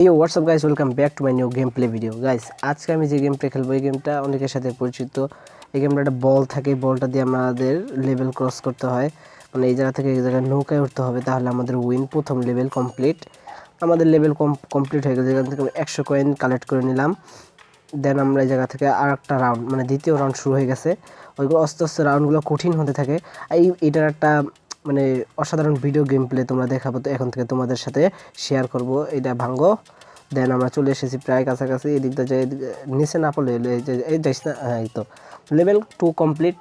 Yo, what's up guys, welcome back to my new gameplay video. Guys, আজকে আমি যে গেমটা খেলবো এই গেমটা অনেকের সাথে পরিচিত। এই গেমটা একটা বল থাকে, বলটা দিয়ে আমাদের লেভেল ক্রস করতে হয়। মানে এই জায়গা থেকে এই জায়গায় নৌকায় উঠতে হবে, তাহলে আমাদের উইন, প্রথম লেভেল কমপ্লিট। আমাদের লেভেল কমপ্লিট হয়ে গেছে, এখান থেকে 100 কয়েন কালেক্ট করে নিলাম। দেন আমরা এই জায়গা থেকে আর একটা রাউন্ড, মানে দ্বিতীয় রাউন্ড শুরু হয়ে গেছে। ওইগুলো আস্তে আস্তে রাউন্ডগুলো কঠিন হতে থাকে। এটার একটা মানে অসাধারণ ভিডিও গেম প্লে তোমরা দেখাবো, তো এখন থেকে তোমাদের সাথে শেয়ার করব। এটা ভাঙ্গো। দেন আমরা চলে এসেছি প্রায় কাছাকাছি, এদিকটা যাই, নিচে না পড়লে এই যাইস না। হ্যাঁ, এই তো লেভেল 2 কমপ্লিট।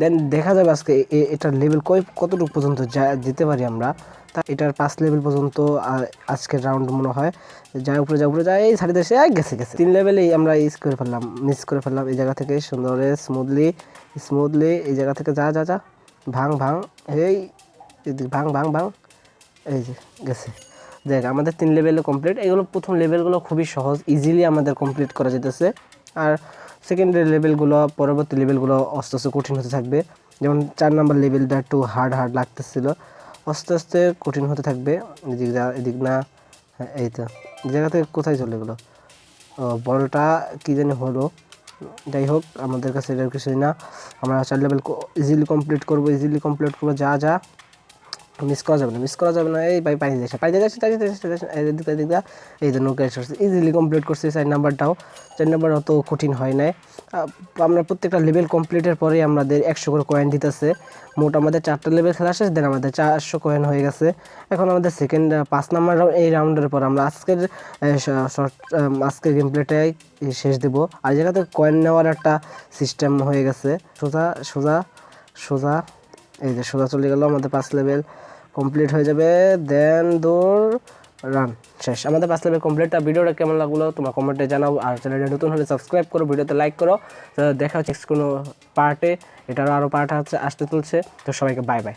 দেন দেখা যাবে আজকে এটার লেভেল কতটুকু পর্যন্ত যেতে পারি আমরা। তা এটার 5 লেভেল পর্যন্ত আজকের রাউন্ড মনে হয় যায়, উপরে যায় এই সাইডে দেশে গেছে 3 লেভেলেই আমরা মিস করে ফেললাম এই জায়গা থেকে। সুন্দর স্মুথলি এই জায়গা থেকে যা ভাং এই ভাং এই যে গেছে। দেখ আমাদের 3 লেভেলে কমপ্লিট। এগুলো প্রথম লেভেলগুলো খুবই সহজ, ইজিলি আমাদের কমপ্লিট করা যেতেছে। আর সেকেন্ডারি লেভেলগুলো, পরবর্তী লেভেলগুলো আস্তে আস্তে কঠিন হতে থাকবে। যেমন 4 নম্বর লেভেলটা একটু হার্ড লাগতেছিল, আস্তে আস্তে কঠিন হতে থাকবে। এদিক না, হ্যাঁ এই তো জায়গা থেকে কোথায় চলে গেলো বলটা, কী জানি হলো। যাই হোক, আমাদের কাছে এটার কিছুই না। আমরা 4 লেভেল ইজিলি কমপ্লিট করবো যা মিস করা যাবে না। এই পাই যাচ্ছে এই যে নৌকা ইজিলি কমপ্লিট করছি। 4 নাম্বার অত কঠিন হয় নাই। আমরা প্রত্যেকটা লেভেল কমপ্লিটের পরে আমাদের 100 করে কয়েন দিতেছে। মোট আমাদের 4টা লেভেল খেলা শেষ, দেন আমাদের 400 কয়েন হয়ে গেছে। এখন আমাদের 5 নাম্বার এই রাউন্ডের পর আমরা আজকের গেম প্লেটাই শেষ দেবো। আর জায়গাতে কয়েন নেওয়ার একটা সিস্টেম হয়ে গেছে। সোজা এই যে সোজা চলে গেল, আমাদের 5 লেভেল কমপ্লিট হয়ে যাবে। দেন দৌড় রান শেষ, আমাদের 5 লেভেল কমপ্লিট। আর ভিডিওটা কেমন লাগলো তোমরা কমেন্টে জানাও। আর চ্যানেলটা নতুন হলে সাবস্ক্রাইব করো, ভিডিওতে লাইক করো। তো দেখা হচ্ছে কোনো পার্টে, এটারও আরও পার্ট আসতে চলছে। তো সবাইকে বাই বাই।